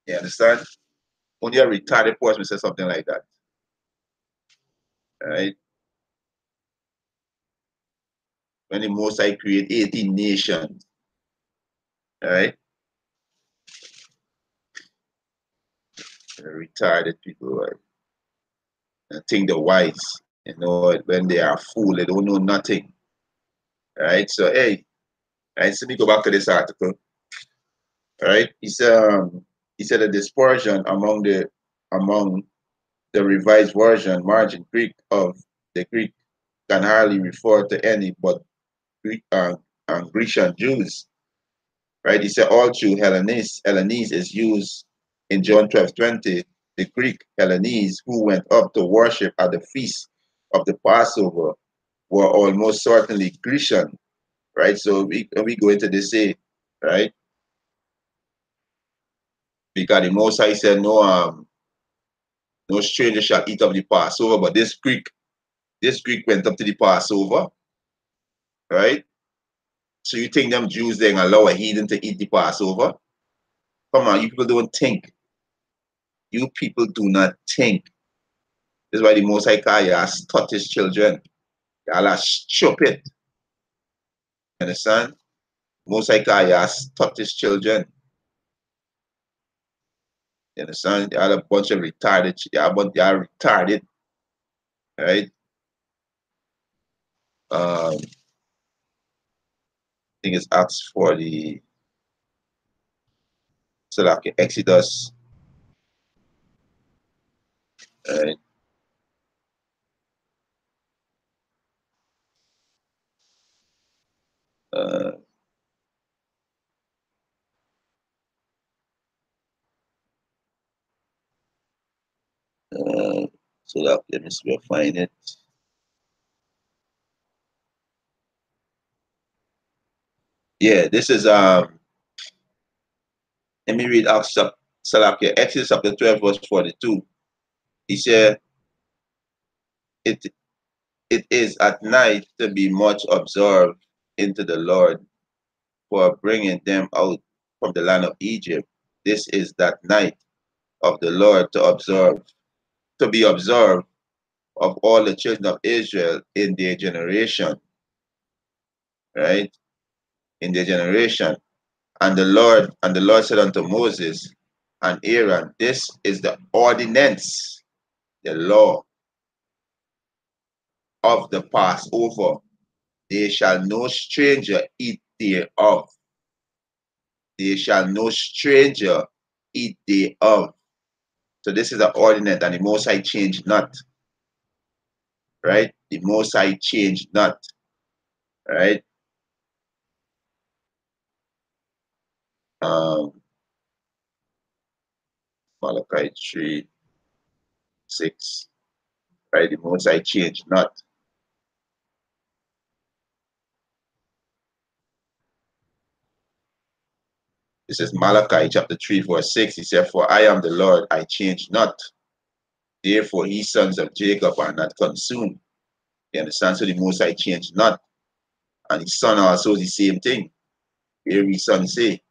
You understand? Only a retarded person say something like that. Right? When the Most I create 18 nations. Right? Retarded people, right? And think they're wise. When they are fool, they don't know nothing. Right? So hey, right, so let me go back to this article. Right? He said a dispersion among the revised version, margin Greek of the Greek can hardly refer to any but Greek and Grecian Jews. Right? He said all true Hellenese is used in John 12:20. The Greek Hellenese who went up to worship at the feast of the Passover were almost certainly Grecian. Right? So we go into this say, right? Because the Most High said no stranger shall eat of the Passover, but this Greek went up to the Passover, right? So you think them Jews they allow a heathen to eat the Passover? Come on, you people don't think. You people do not think. This is why the Most High call you are Scottish children. Y'all are stupid. understand? Most High has taught his children. You understand? They are a bunch of retarded. They are retarded, right? I think it's Acts 40. So like Exodus, right? Uh, so that let me see if I find it. Yeah, this is let me read Acts Salakia, Exodus chapter 12, verse 42. He said, it it is at night to be much observed into the Lord for bringing them out from the land of Egypt. This is that night of the Lord to be observed of all the children of Israel in their generation, right? In their generation. And the Lord said unto Moses and Aaron, this is the ordinance, the law of the Passover. They shall no stranger eat thereof. They shall no stranger eat thereof. So this is an ordinance, and the Most High changed not, right? The Most High changed not, right? Um, Malachi 3:6, right? The Most High changed not. This is Malachi chapter 3, verse 6. He said, for I am the Lord, I change not. Therefore, ye sons of Jacob are not consumed. You understand? So the Most High changed not. And his son also the same thing. Every son say,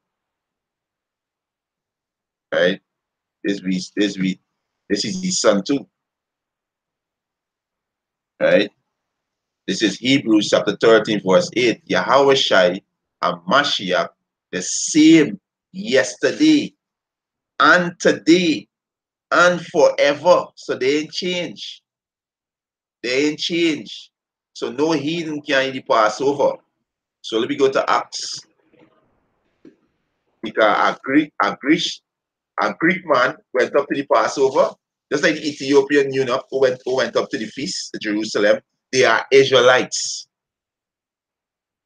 right? This is his son too, right? This is Hebrews chapter 13, verse 8. Yahweh Shai and Mashiach, the same yesterday and today and forever. So they ain't change. They ain't change. So no heathen can eat the Passover. So let me go to Acts. Because a Greek man went up to the Passover, just like the Ethiopian eunuch who went up to the feast of Jerusalem. They are Israelites.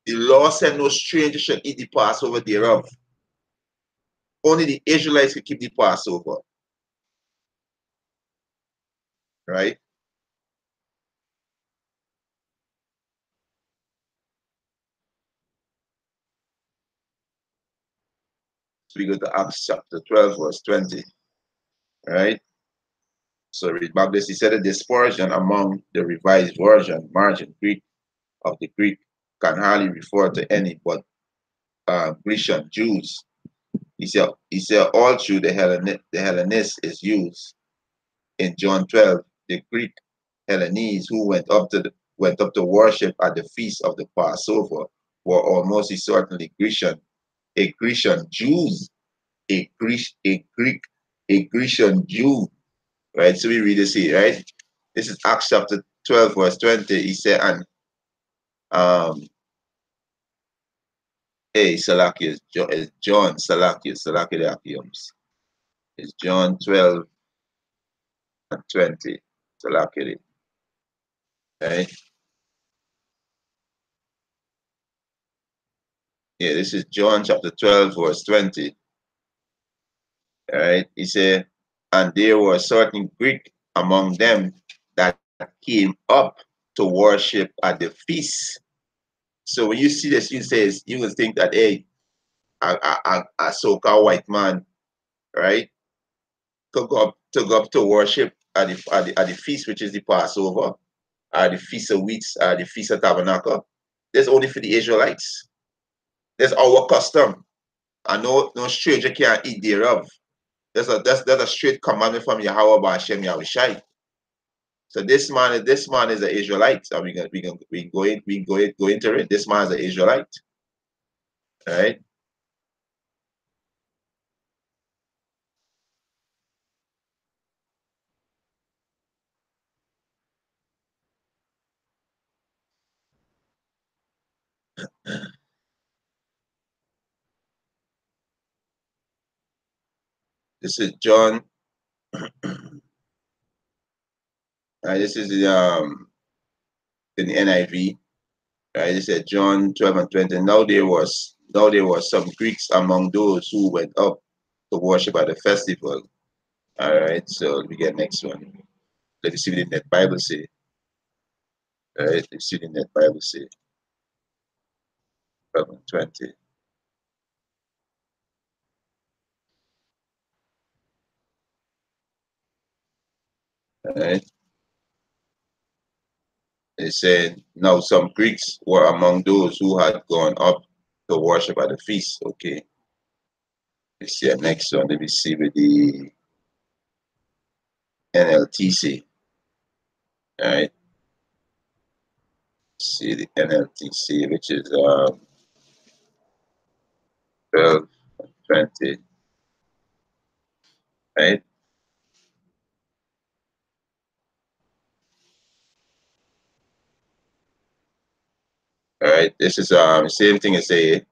The law said no stranger should eat the Passover thereof. Only the Israelites could keep the Passover, right? So we go to Acts chapter 12, verse 20, right? So read back this. He said a dispersion among the revised version, margin Greek of the Greek, can hardly refer to any but Grecian Jews. He said all through the Hellenist is used. In John 12, the Greek Hellenese who went up to worship at the feast of the Passover were almost certainly Grecian Jews, a Greek, a Greek, a Grecian Jew, right? So we read this here, right? This is Acts chapter 12, verse 20. He said, and hey, Salakius, is John Salakius, Salakius, is John 12 and 20, Salakius, right? Yeah, this is John chapter 12, verse 20. All right. He said, and there were certain Greek among them that came up to worship at the feast. So when you see this, you will think that, hey, a so-called white man, right, to go up to worship at the feast, which is the Passover, or the Feast of Weeks, or the Feast of Tabernacle. That's only for the Israelites. That's our custom. And no stranger can eat thereof. That's a straight commandment from Yahweh by Hashem Yahushai. So this man is an Israelite. And we can go into it. This man is an Israelite. Right? This is John. This is in the NIV. Right? It said John 12 and 20. Now there was some Greeks among those who went up to worship at the festival. All right, so we get next one. Let me see what the net Bible say. All right, let's see what the net Bible say. 12 and 20. All right. It said, now some Greeks were among those who had gone up to worship at the feast. Okay. Let's see the next one. Let me see with the NLTC. All right. See the NLTC, which is 12 and 20. Right. All right. This is same thing as say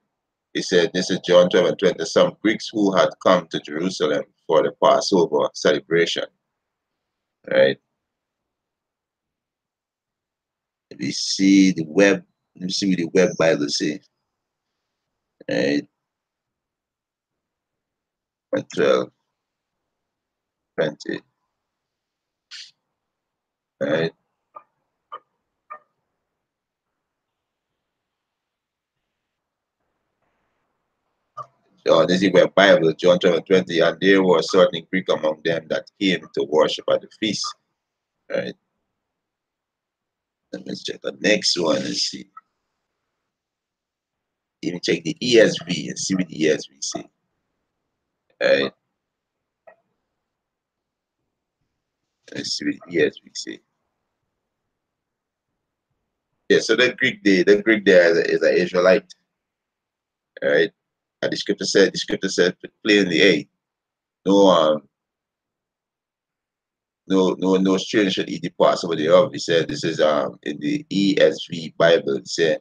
he said this is John 12 and 20. Some Greeks who had come to Jerusalem for the Passover celebration. All right. Let me see the web. Let me see what the web Bible say. All right. 12, 20. All right. This is web Bible, John 12 and 20. And there were certain Greek among them that came to worship at the feast. All right. Let's check the next one and see. Even check the ESV and see what the ESV say. All right. Let's see what the ESV say. Yeah, so the Greek there is an Israelite. All right. And the scripture said plainly, hey, no no stranger should eat the Passover thereof. He said this is in the ESV Bible. It said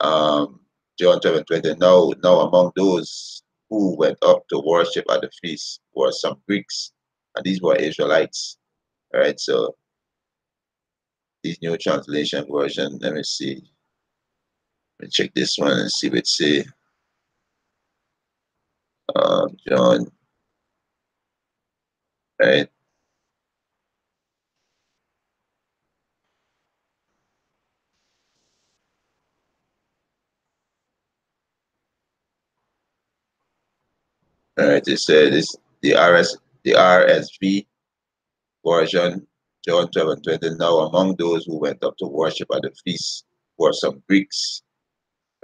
um John 12 and 20. Now among those who went up to worship at the feast were some Greeks, and these were Israelites. All right, so this new translation version, let me see. Let me check this one and see what it say. John, right? All right, it said this the RSV version, John 12 and 20. Now among those who went up to worship at the feast were some Greeks,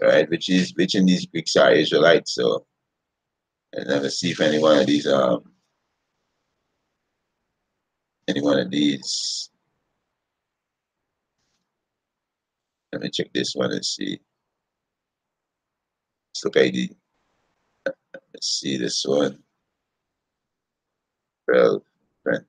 right? Which in these Greeks are Israelites. So and let me see if any one of these. Let me check this one and see. Let's look at the let's see this one. 12, 20.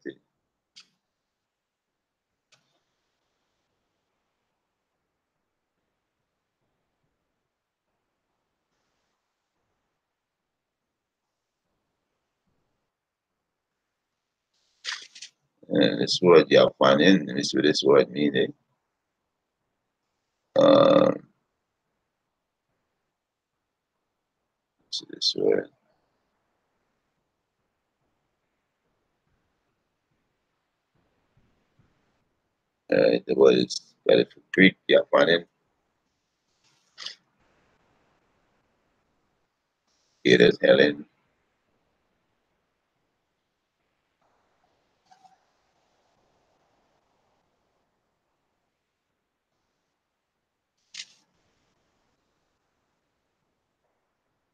And this word you are finding, let me see what this word meaning. Um see this word. The word is better for Greek, you are finding. It is Helen.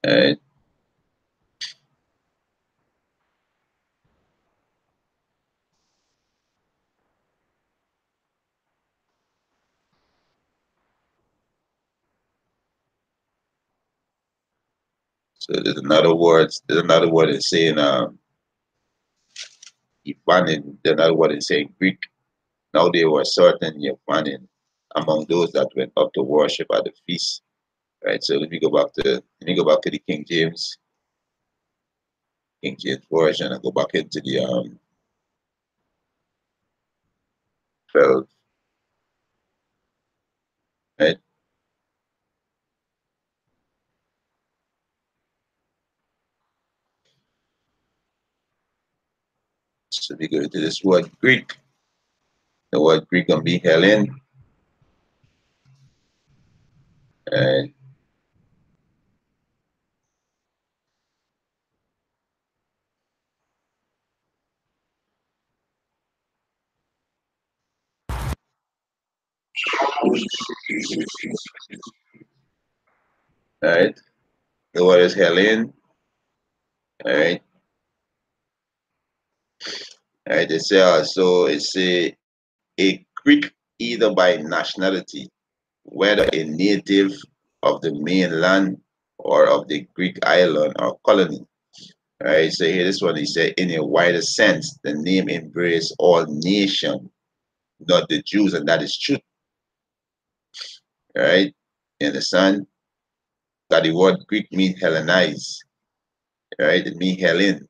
Uh, So there's another word in saying Ifanin, there's another word in saying Greek. Now they were certain Ifanin among those that went up to worship at the feast. Right. So let me go back to the King James version and go back into the 12. Right. So we go to this word Greek. The word Greek gonna be Helen. Right. Right. The word is Helen. Right. Right. It's a Greek either by nationality, whether a native of the mainland or of the Greek island or colony. Right. So here this one he said in a wider sense, the name embraces all nations, not the Jews, and that is truth. Right. You understand? That the word Greek means Hellenize. Right. It means Hellen.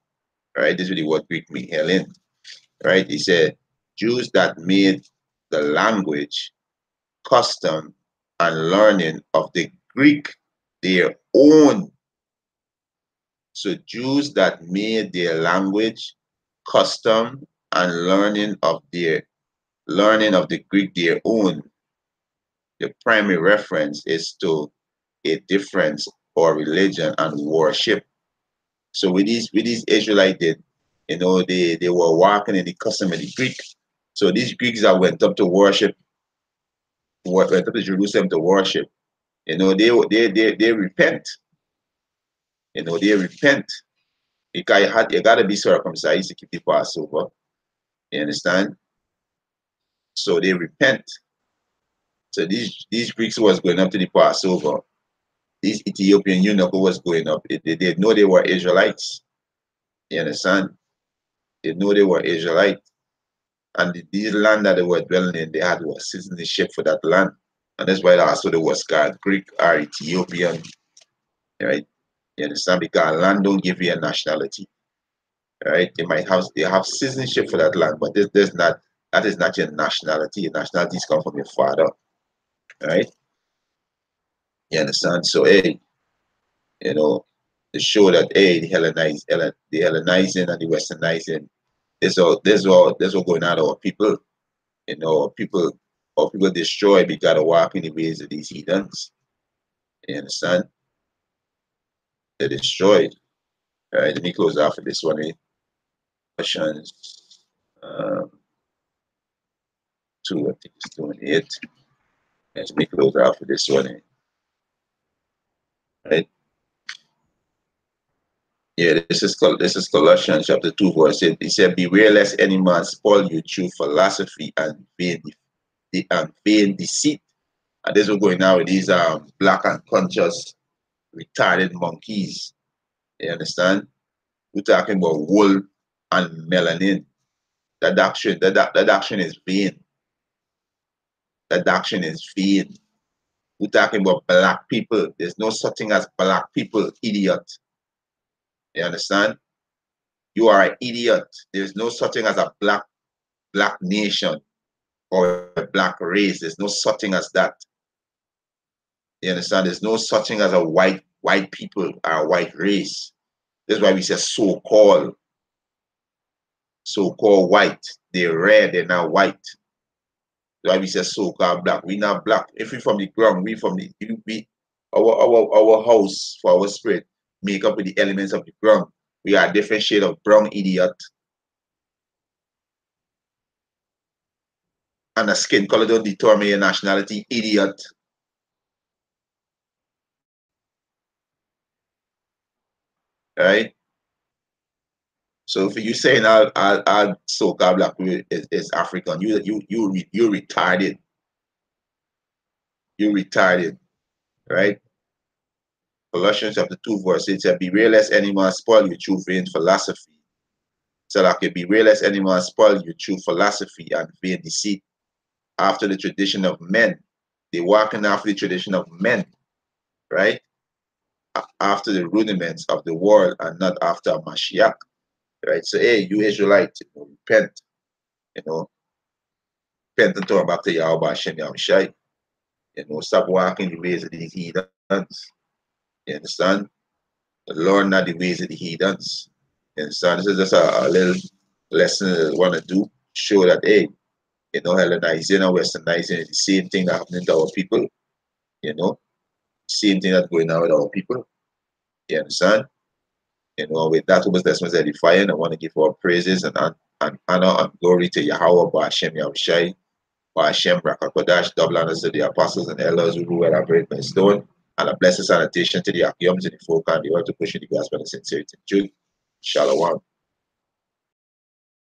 Right. This is what the word Greek means, Hellen. Right. He said Jews that made the language, custom, and learning of the Greek their own. So Jews that made their language, custom, and learning of the Greek their own. The primary reference is to a difference or religion and worship. So with these Israelites did, they were walking in the custom of the Greek. So these Greeks that went up to worship, went up to Jerusalem to worship, they repent. They repent. You gotta be circumcised to keep the Passover. You understand? So they repent. So these Greeks who was going up to the Passover, these Ethiopian eunuch who was going up, they know they were Israelites. You understand? They know they were Israelites. And these land that they were dwelling in, they had was citizenship for that land. And that's why also they was called Greek or Ethiopian, right? You understand? Because land don't give you a nationality, right? They have citizenship for that land, but that is not your nationality. Your nationalities come from your father, right? You understand? So you know, to show that the Hellenizing and the Westernizing, this all going on our people. Our people destroy because of walking the ways of these heathens. You understand? They're destroyed. All right, let me close off with this one. Questions. Um, 2, I think it's 28. Let me close off with this one. Right? Yeah, this is Colossians chapter 2, verse 8. He said, beware lest any man spoil you through philosophy and vain deceit. And this is what's going on with these black and conscious retarded monkeys. You understand? We're talking about wool and melanin. That doctrine is vain. That doctrine is vain. We're talking about black people. There's no such thing as black people, idiot. You understand? You are an idiot. There's no such thing as a black nation or a black race. There's no such thing as that. You understand? There's no such thing as a white people or a white race. That's why we say so-called white. They're red, they're not white. That's why we say so-called black. We not black. If we from the ground, we from the we our house for our spirit make up with the elements of the ground. We are a different shade of brown, idiot. And a skin color don't determine your nationality, idiot. Right? So for you saying all so-called black people is African, you retarded. You retarded, right? Colossians chapter 2, verse 8 said, beware lest any man spoil you through vain philosophy. So like beware lest any man spoil you through philosophy and vain deceit, after the tradition of men. They walking after the tradition of men, right? After the rudiments of the world and not after Mashiach. Right? So hey, you Israelites, repent, you know, repent and turn back to Yahweh Hashem Yahushai. Stop walking the ways of the heathens. You understand? The Lord not the ways of the heathens. You understand? This is just a little lesson that I want to do. Show that, hey, Hellenizing and Westernizing is the same thing that happening to our people. Same thing that's going on with our people. You understand? With that, was Desmond Edifying. I want to give our praises and honor and glory to Yahweh, Ba'ashem Yahushai, Ba'ashem Rakakodash, double honors to the apostles and elders who were elaborated by stone, and a blessed sanitation to the Akiyams and the folk and the earth to push the gospel and sincerity. Jude, Shalom.